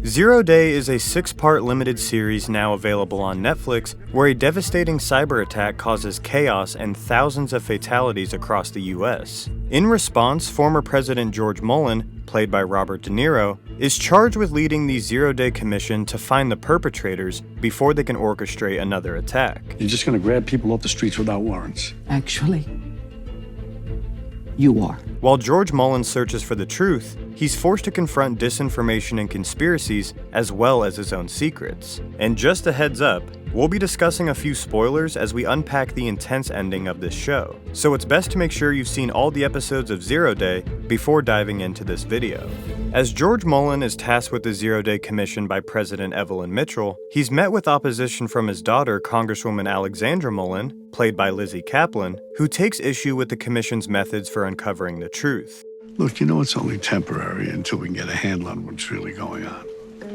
Zero Day is a 6-part limited series now available on Netflix where a devastating cyber attack causes chaos and thousands of fatalities across the US. In response, former President George Mullen, played by Robert De Niro, is charged with leading the Zero Day Commission to find the perpetrators before they can orchestrate another attack. You're just gonna grab people off the streets without warrants? Actually, you are. While George Mullen searches for the truth, he's forced to confront disinformation and conspiracies as well as his own secrets. And just a heads up, we'll be discussing a few spoilers as we unpack the intense ending of this show, so it's best to make sure you've seen all the episodes of Zero Day before diving into this video. As George Mullen is tasked with the Zero Day Commission by President Evelyn Mitchell, he's met with opposition from his daughter, Congresswoman Alexandra Mullen, played by Lizzie Kaplan, who takes issue with the commission's methods for uncovering the truth. Look, you know it's only temporary until we can get a handle on what's really going on.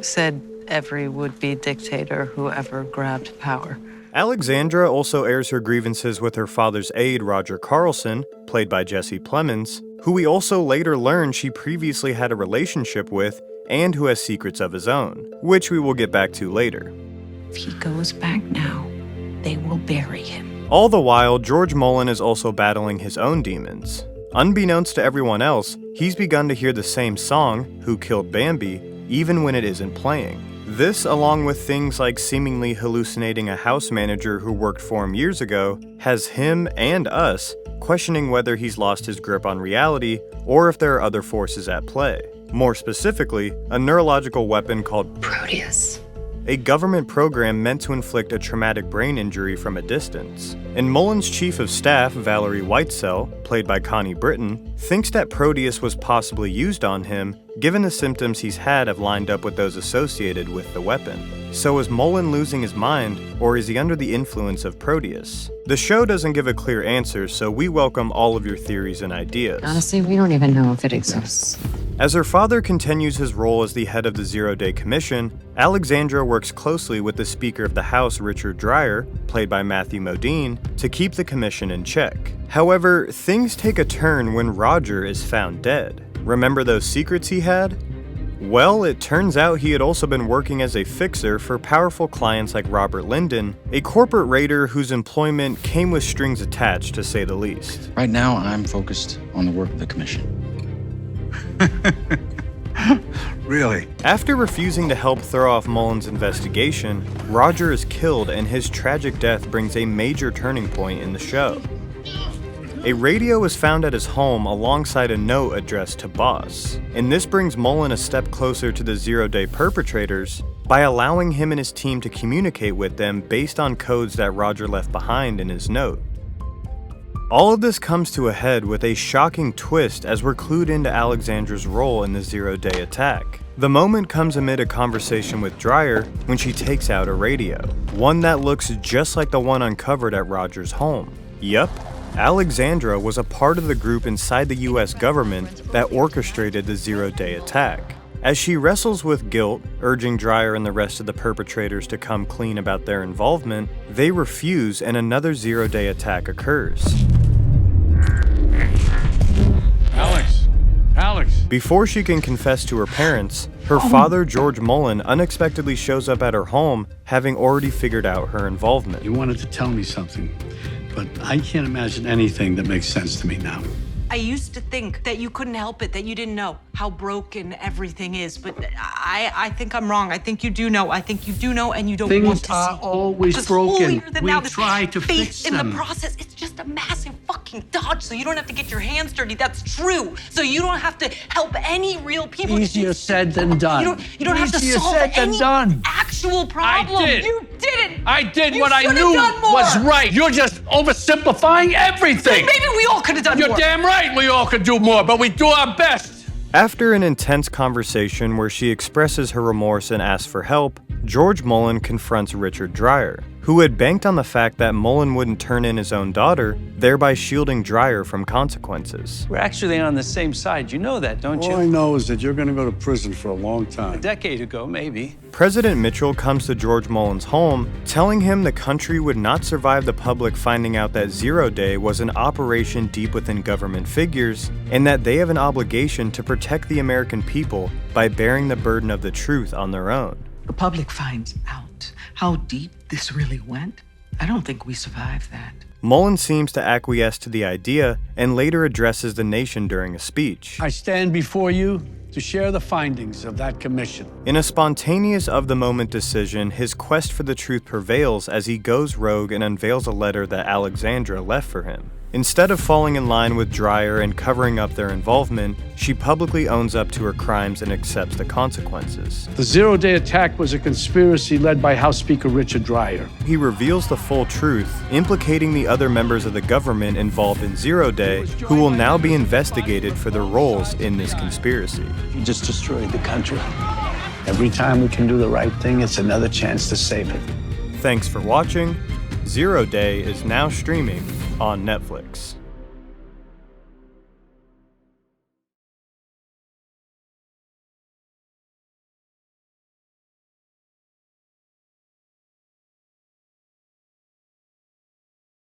Said every would-be dictator who ever grabbed power. Alexandra also airs her grievances with her father's aide, Roger Carlson, played by Jesse Plemons, who we also later learn she previously had a relationship with and who has secrets of his own, which we will get back to later. If he goes back now, they will bury him. All the while, George Mullen is also battling his own demons. Unbeknownst to everyone else, he's begun to hear the same song, Who Killed Bambi, even when it isn't playing. This, along with things like seemingly hallucinating a house manager who worked for him years ago, has him and us questioning whether he's lost his grip on reality or if there are other forces at play. More specifically, a neurological weapon called Proteus. A government program meant to inflict a traumatic brain injury from a distance. And Mullen's chief of staff, Valerie Whitesell, played by Connie Britton, thinks that Proteus was possibly used on him, given the symptoms he's had have lined up with those associated with the weapon. So is Mullen losing his mind, or is he under the influence of Proteus? The show doesn't give a clear answer, so we welcome all of your theories and ideas. Honestly, we don't even know if it exists. As her father continues his role as the head of the Zero Day Commission, Alexandra works closely with the Speaker of the House, Richard Dreyer, played by Matthew Modine, to keep the commission in check. However, things take a turn when Roger is found dead. Remember those secrets he had? Well, it turns out he had also been working as a fixer for powerful clients like Robert Linden, a corporate raider whose employment came with strings attached, to say the least. Right now, I'm focused on the work of the commission. Really? After refusing to help throw off Mullen's investigation, Roger is killed and his tragic death brings a major turning point in the show. A radio is found at his home alongside a note addressed to Boss, and this brings Mullen a step closer to the Zero Day perpetrators by allowing him and his team to communicate with them based on codes that Roger left behind in his note. All of this comes to a head with a shocking twist as we're clued into Alexandra's role in the Zero Day attack. The moment comes amid a conversation with Dreyer when she takes out a radio, one that looks just like the one uncovered at Roger's home. Yup, Alexandra was a part of the group inside the US government that orchestrated the Zero Day attack. As she wrestles with guilt, urging Dreyer and the rest of the perpetrators to come clean about their involvement, they refuse and another Zero Day attack occurs. Alex! Before she can confess to her parents, her father, George Mullen, unexpectedly shows up at her home, having already figured out her involvement. You wanted to tell me something, but I can't imagine anything that makes sense to me now. I used to think that you couldn't help it, that you didn't know how broken everything is, but I think I'm wrong. I think you do know. I think you do know, and you don't want to see. Things are always Just broken. holier than We thou. This try to faith fix in them. the process. It's just a massive fucking dodge, so you don't have to get your hands dirty. That's true. So you don't have to help any real people. Easier said than done. You don't have to Easier solve said than any done. actual problem. I did. You didn't. I did You what I should've knew done more. was right. You're just oversimplifying everything. Maybe we all could have done You're more. damn right we all could do more, but we do our best. After an intense conversation where she expresses her remorse and asks for help, George Mullen confronts Richard Dreyer, who had banked on the fact that Mullen wouldn't turn in his own daughter, thereby shielding Dreyer from consequences. We're actually on the same side. You know that, don't you? All I know is that you're going to go to prison for a long A time. decade ago, maybe. President Mitchell comes to George Mullen's home, telling him the country would not survive the public finding out that Zero Day was an operation deep within government figures, and that they have an obligation to protect the American people by bearing the burden of the truth on their own. The public finds out how deep this really went. I don't think we survive that. Mullen seems to acquiesce to the idea and later addresses the nation during a speech. I stand before you to share the findings of that commission. In a spontaneous of-the-moment decision, his quest for the truth prevails as he goes rogue and unveils a letter that Alexandra left for him. Instead of falling in line with Dreyer and covering up their involvement, she publicly owns up to her crimes and accepts the consequences. The Zero-Day attack was a conspiracy led by House Speaker Richard Dreyer. He reveals the full truth, implicating the other members of the government involved in Zero Day, who will now be investigated for their roles in this conspiracy. You just destroyed the country. Every time we can do the right thing, it's another chance to save it. Thanks for watching. Zero Day is now streaming on Netflix.